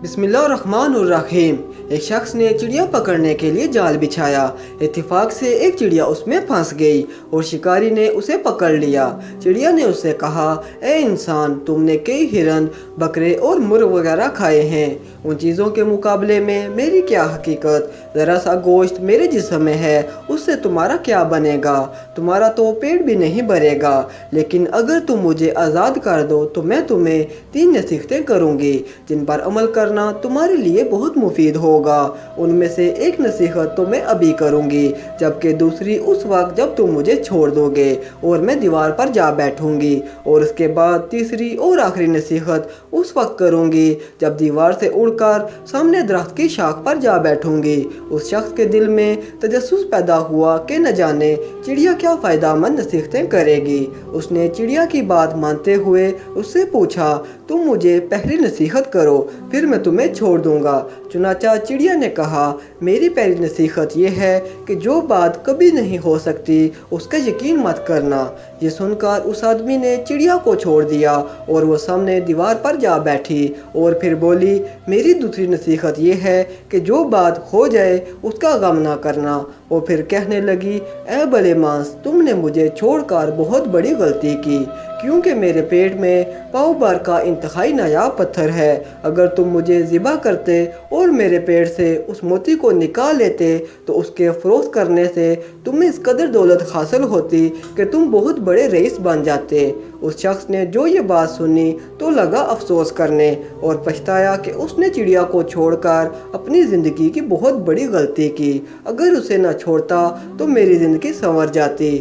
बिस्मिल्लाहिर्रहमानिर्रहीम। एक शख्स ने चिड़िया पकड़ने के लिए जाल बिछाया। इत्तेफाक से एक चिड़िया उसमें फंस गई और शिकारी ने उसे पकड़ लिया। चिड़िया ने उससे कहा, ए इंसान, तुमने कई हिरन, बकरे और मुर्ग वगैरह खाए हैं। उन चीज़ों के मुकाबले में मेरी क्या हकीकत? ज़रा सा गोश्त मेरे जिस्म में है, उससे तुम्हारा क्या बनेगा? तुम्हारा तो पेट भी नहीं भरेगा। लेकिन अगर तुम मुझे आज़ाद कर दो तो मैं तुम्हें 3 नसीहतें करूँगी जिन पर अमल करना तुम्हारे लिए बहुत मुफीद होगा। उनमें से एक नसीहत तो मैं अभी करूँगी, जबकि दूसरी उस वक्त जब तुम मुझे छोड़ दोगे और मैं दीवार पर जा बैठूँगी, और उसके बाद तीसरी और आखिरी नसीहत उस वक्त करूँगी जब दीवार से उड़कर सामने दरख्त की शाख पर जा बैठूँगी। उस शख्स के दिल में तजस्सुस पैदा हुआ कि न जाने चिड़िया क्या फ़ायदेमंद नसीहतें करेगी। उसने चिड़िया की बात मानते हुए उससे पूछा, तुम मुझे पहली नसीहत करो, फिर मैं तुम्हें छोड़ दूंगा। चुनाचा चिड़िया ने कहा, मेरी पहली नसीहत यह है कि जो बात कभी नहीं हो सकती उसका यकीन मत करना। ये सुनकर उस आदमी ने चिड़िया को छोड़ दिया और वो सामने दीवार पर जा बैठी और फिर बोली, मेरी दूसरी नसीहत यह है कि जो बात हो जाए उसका गम ना करना। वो फिर कहने लगी, ए भले मांस, तुमने मुझे छोड़कर बहुत बड़ी गलती की, क्योंकि मेरे पेट में पाव भर का इंतहाई नायाब पत्थर है। अगर तुम मुझे ज़िबा करते और मेरे पेट से उस मोती को निकाल लेते तो उसके फ़रोख्त करने से तुम्हें इस कदर दौलत हासिल होती कि तुम बहुत बड़े रईस बन जाते। उस शख्स ने जो ये बात सुनी तो लगा अफसोस करने और पछताया कि उसने चिड़िया को छोड़कर अपनी ज़िंदगी की बहुत बड़ी गलती की। अगर उसे न छोड़ता तो मेरी ज़िंदगी संवर जाती।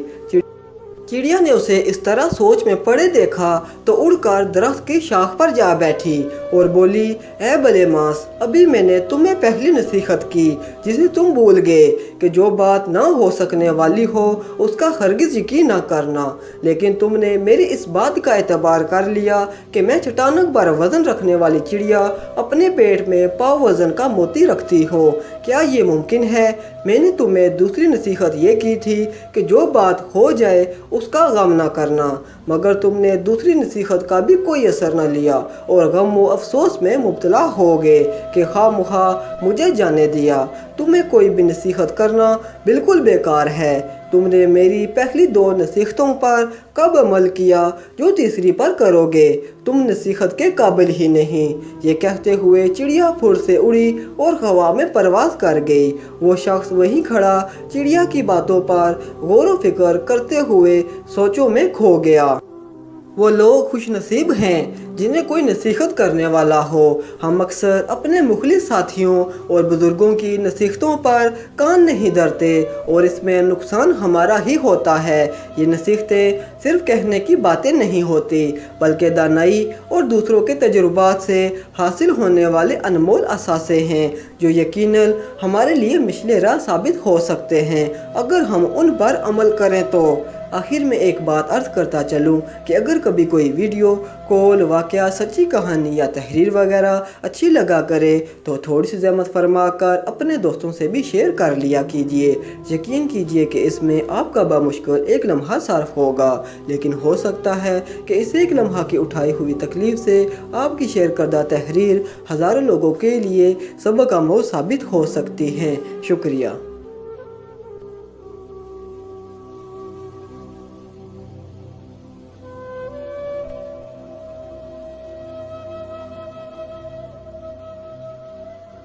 चिड़िया ने उसे इस तरह सोच में पड़े देखा तो उड़कर दरख्त की शाख पर जा बैठी और बोली, ए भले मांस, अभी मैंने तुम्हें पहली नसीहत की जिसे तुम भूल गए कि जो बात ना हो सकने वाली हो उसका हरगिज़ यकीन ना करना। लेकिन तुमने मेरी इस बात का एतबार कर लिया कि मैं चट्टानक पर वज़न रखने वाली चिड़िया अपने पेट में पाव वज़न का मोती रखती हो। क्या ये मुमकिन है? मैंने तुम्हें दूसरी नसीहत ये की थी कि जो बात हो जाए उसका गम ना करना, मगर तुमने दूसरी नसीहत का भी कोई असर न लिया और गम व अफसोस में मुब्तला हो गए कि खामखा मुझे जाने दिया। तुम्हें कोई भी नसीहत करना बिल्कुल बेकार है। तुमने मेरी पहली 2 नसीहतों पर कब अमल किया जो तीसरी पर करोगे? तुम नसीहत के काबिल ही नहीं। ये कहते हुए चिड़िया फुर से उड़ी और हवा में परवाज़ कर गई। वो शख्स वहीं खड़ा चिड़िया की बातों पर गौर व फिक्र करते हुए सोचों में खो गया। वो लोग खुशनसीब हैं जिन्हें कोई नसीहत करने वाला हो। हम अक्सर अपने मुखलिस साथियों और बुज़ुर्गों की नसीहतों पर कान नहीं धरते और इसमें नुकसान हमारा ही होता है। ये नसीहतें सिर्फ कहने की बातें नहीं होती, बल्कि दानाई और दूसरों के तजुर्बात से हासिल होने वाले अनमोल असासे हैं जो यकीनन हमारे लिए मिशले राह साबित हो सकते हैं अगर हम उन पर अमल करें तो। आखिर में एक बात अर्ज़ करता चलूँ कि अगर कभी कोई वीडियो, कॉल, वाक़या, सच्ची कहानी या तहरीर वगैरह अच्छी लगा करे तो थोड़ी सी ज़हमत फरमा कर अपने दोस्तों से भी शेयर कर लिया कीजिए। यकीन कीजिए कि इसमें आपका बामुश्किल एक लम्हा सार्फ होगा, लेकिन हो सकता है कि इस एक लम्हा की उठाई हुई तकलीफ़ से आपकी शेयर करदा तहरीर हज़ारों लोगों के लिए सबक आमोज़ साबित हो सकती है। शुक्रिया।